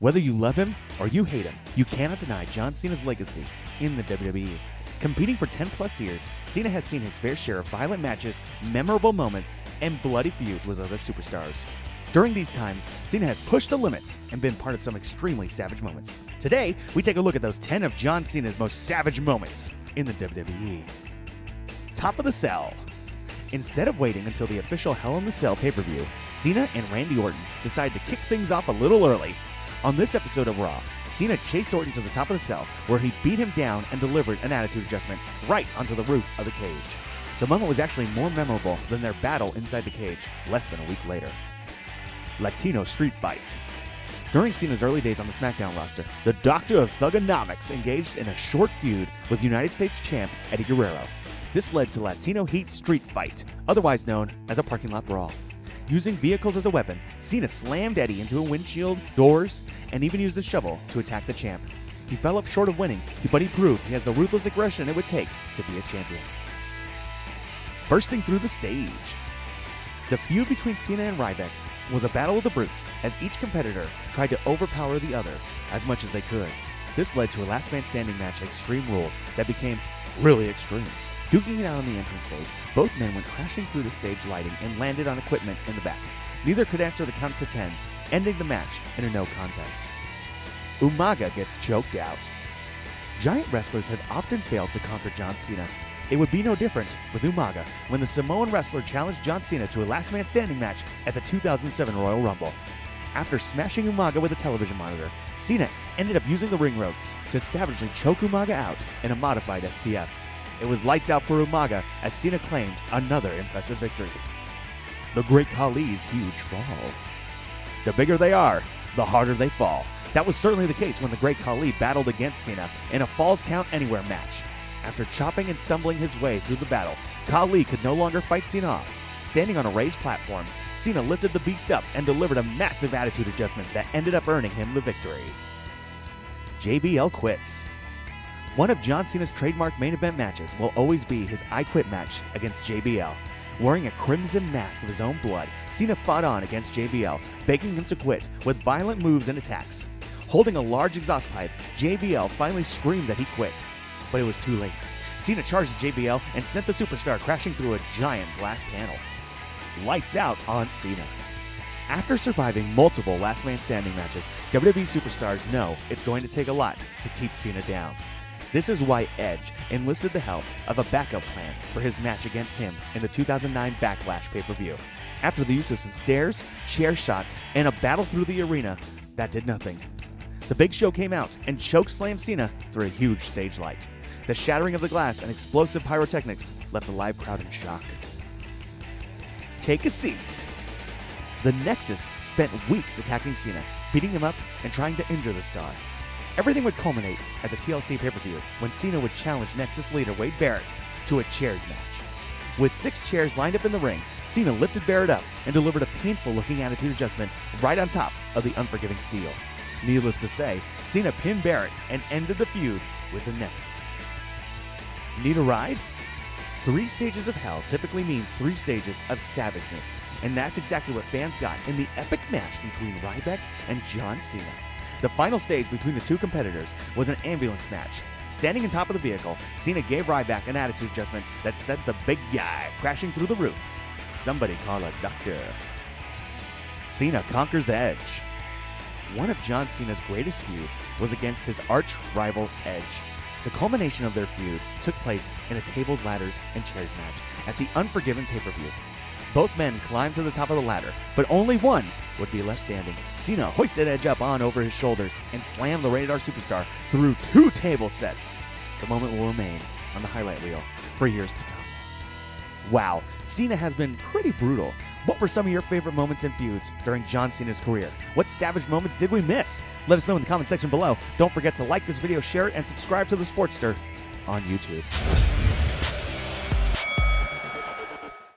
Whether you love him or you hate him, you cannot deny John Cena's legacy in the WWE. Competing for 10 plus years, Cena has seen his fair share of violent matches, memorable moments, and bloody feuds with other superstars. During these times, Cena has pushed the limits and been part of some extremely savage moments. Today, we take a look at those 10 of John Cena's most savage moments in the WWE. Top of the Cell. Instead of waiting until the official Hell in the Cell pay-per-view, Cena and Randy Orton decide to kick things off a little early. On this episode of Raw, Cena chased Orton to the top of the cell, where he beat him down and delivered an attitude adjustment right onto the roof of the cage. The moment was actually more memorable than their battle inside the cage less than a week later. Latino Street Fight. During Cena's early days on the SmackDown roster, the Doctor of Thugonomics engaged in a short feud with United States champ Eddie Guerrero. This led to Latino Heat Street Fight, otherwise known as a parking lot brawl. Using vehicles as a weapon, Cena slammed Eddie into a windshield, doors, and even used a shovel to attack the champ. He fell up short of winning, but he proved he has the ruthless aggression it would take to be a champion. Bursting through the stage. The feud between Cena and Ryback was a battle of the brutes, as each competitor tried to overpower the other as much as they could. This led to a last man standing match at Extreme Rules that became really extreme. Duking it out on the entrance stage, both men went crashing through the stage lighting and landed on equipment in the back. Neither could answer the count to 10, ending the match in a no contest. Umaga gets choked out. Giant wrestlers have often failed to conquer John Cena. It would be no different with Umaga when the Samoan wrestler challenged John Cena to a last man standing match at the 2007 Royal Rumble. After smashing Umaga with a television monitor, Cena ended up using the ring ropes to savagely choke Umaga out in a modified STF. It was lights out for Umaga as Cena claimed another impressive victory. The Great Khali's huge fall. The bigger they are, the harder they fall. That was certainly the case when the Great Khali battled against Cena in a Falls Count Anywhere match. After chopping and stumbling his way through the battle, Khali could no longer fight Cena off. Standing on a raised platform, Cena lifted the beast up and delivered a massive attitude adjustment that ended up earning him the victory. JBL quits. One of John Cena's trademark main event matches will always be his I Quit match against JBL. Wearing a crimson mask of his own blood, Cena fought on against JBL, begging him to quit with violent moves and attacks. Holding a large exhaust pipe, JBL finally screamed that he quit, but it was too late. Cena charged JBL and sent the superstar crashing through a giant glass panel. Lights out on Cena. After surviving multiple last man standing matches, WWE superstars know it's going to take a lot to keep Cena down. This is why Edge enlisted the help of a backup plan for his match against him in the 2009 Backlash pay-per-view. After the use of some stairs, chair shots, and a battle through the arena, that did nothing. The Big Show came out and chokeslammed Cena through a huge stage light. The shattering of the glass and explosive pyrotechnics left the live crowd in shock. Take a seat. The Nexus spent weeks attacking Cena, beating him up and trying to injure the star. Everything would culminate at the TLC pay-per-view when Cena would challenge Nexus leader Wade Barrett to a chairs match. With 6 chairs lined up in the ring, Cena lifted Barrett up and delivered a painful-looking attitude adjustment right on top of the unforgiving steel. Needless to say, Cena pinned Barrett and ended the feud with the Nexus. Need a ride? 3 stages of hell typically means 3 stages of savageness, and that's exactly what fans got in the epic match between Ryback and John Cena. The final stage between the two competitors was an ambulance match. Standing on top of the vehicle, Cena gave Ryback an attitude adjustment that sent the big guy crashing through the roof. Somebody call a doctor. Cena conquers Edge. One of John Cena's greatest feuds was against his arch rival Edge. The culmination of their feud took place in a tables, ladders, and chairs match at the Unforgiven pay-per-view. Both men climbed to the top of the ladder, but only one would be left standing. Cena hoisted Edge up on over his shoulders and slammed the Rated R superstar through 2 table sets. The moment will remain on the highlight reel for years to come. Wow, Cena has been pretty brutal. What were some of your favorite moments and feuds during John Cena's career? What savage moments did we miss? Let us know in the comment section below. Don't forget to like this video, share it, and subscribe to The Sportster on YouTube.